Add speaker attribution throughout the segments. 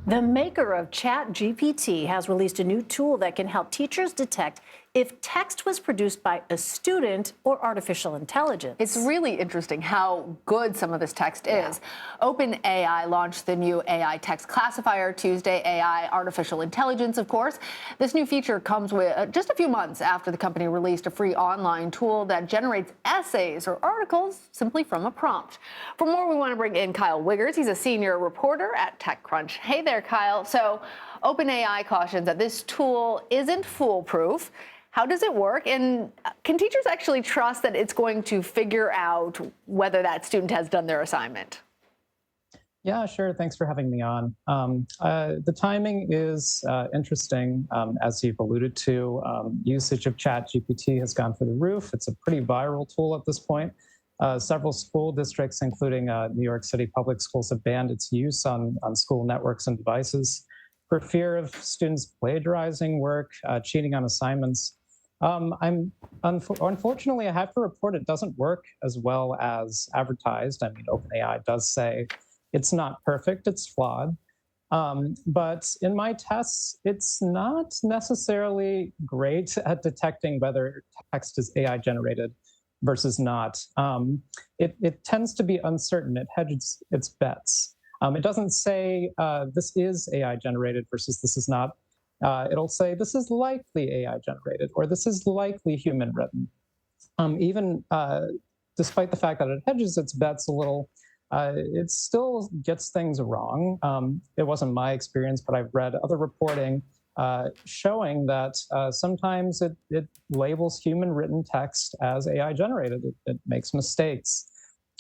Speaker 1: The maker of ChatGPT has released a new tool that can help teachers detect if text was produced by a student or artificial intelligence.
Speaker 2: It's really interesting how good some of this text is. OpenAI launched the new AI text classifier Tuesday, AI artificial intelligence, of course. This new feature comes with just a few months after the company released a free online tool that generates essays or articles simply from a prompt. For more, we want to bring in Kyle Wiggers. He's a senior reporter at TechCrunch. Hey there, Kyle. So OpenAI cautions that this tool isn't foolproof. How does it work? And can teachers actually trust that it's going to figure out whether that student has done their assignment?
Speaker 3: Yeah, sure. Thanks for having me on. The timing is interesting, as you've alluded to. Usage of ChatGPT has gone through the roof. It's a pretty viral tool at this point. Several school districts, including New York City Public Schools, have banned its use on school networks and devices for fear of students plagiarizing work, cheating on assignments. Unfortunately, I have to report it doesn't work as well as advertised. I mean, OpenAI does say it's not perfect, it's flawed. But in my tests, it's not necessarily great at detecting whether text is AI generated versus not. It tends to be uncertain. It hedges its bets. It doesn't say this is AI generated versus this is not. It'll say this is likely AI generated or this is likely human written. Even despite the fact that it hedges its bets a little, it still gets things wrong. It wasn't my experience, but I've read other reporting showing that sometimes it labels human written text as AI generated. It makes mistakes.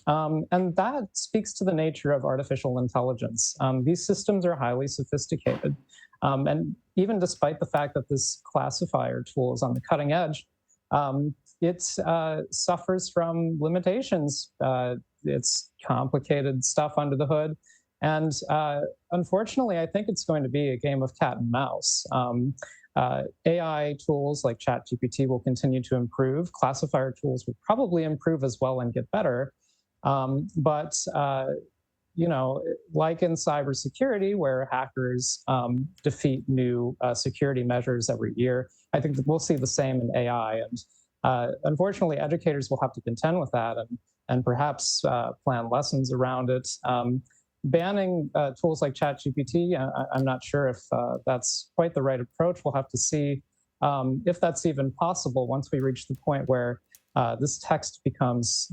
Speaker 3: And that speaks to the nature of artificial intelligence. These systems are highly sophisticated. And even despite the fact that this classifier tool is on the cutting edge, it suffers from limitations. It's complicated stuff under the hood. And unfortunately, I think it's going to be a game of cat and mouse. AI tools like ChatGPT will continue to improve. Classifier tools will probably improve as well and get better. But like in cybersecurity, where hackers defeat new security measures every year, I think that we'll see the same in AI. And unfortunately, educators will have to contend with that and perhaps plan lessons around it. Banning tools like ChatGPT, I'm not sure if that's quite the right approach. We'll have to see if that's even possible once we reach the point where this text becomes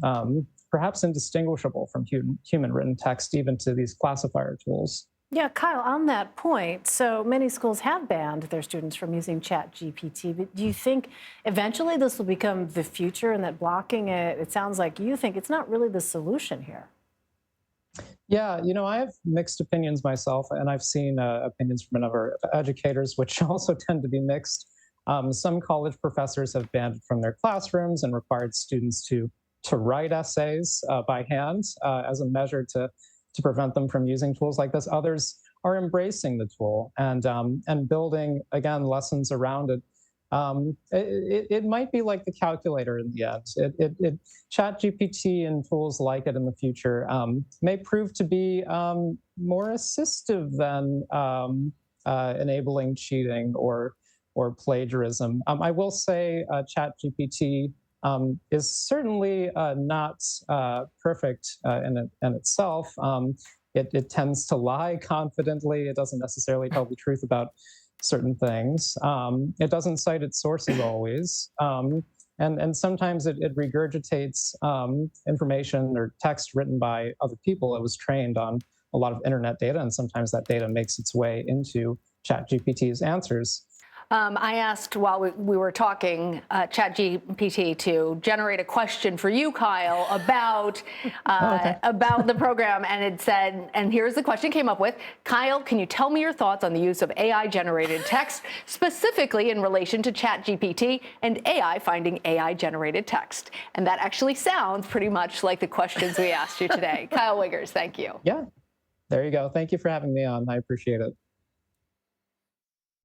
Speaker 3: perhaps indistinguishable from human written text, even to these classifier tools.
Speaker 1: Yeah, Kyle, on that point, so many schools have banned their students from using ChatGPT, but do you think eventually this will become the future and that blocking it sounds like you think it's not really the solution here?
Speaker 3: Yeah, I have mixed opinions myself, and I've seen opinions from a number of educators, which also tend to be mixed. Some college professors have banned it from their classrooms and required students to write essays by hand as a measure to prevent them from using tools like this. Others are embracing the tool and building, again, lessons around it. It might be like the calculator in the end. ChatGPT and tools like it in the future may prove to be more assistive than enabling cheating or plagiarism. I will say ChatGPT is certainly not perfect in itself. It tends to lie confidently. It doesn't necessarily tell the truth about certain things. It doesn't cite its sources always. And sometimes it regurgitates information or text written by other people. It was trained on a lot of internet data, and sometimes that data makes its way into ChatGPT's answers.
Speaker 2: I asked while we were talking ChatGPT to generate a question for you, Kyle, about about the program, and it said, and here's the question it came up with: Kyle, can you tell me your thoughts on the use of AI-generated text, specifically in relation to ChatGPT and AI finding AI-generated text? And that actually sounds pretty much like the questions we asked you today. Kyle Wiggers, thank you.
Speaker 3: Yeah, there you go. Thank you for having me on. I appreciate it.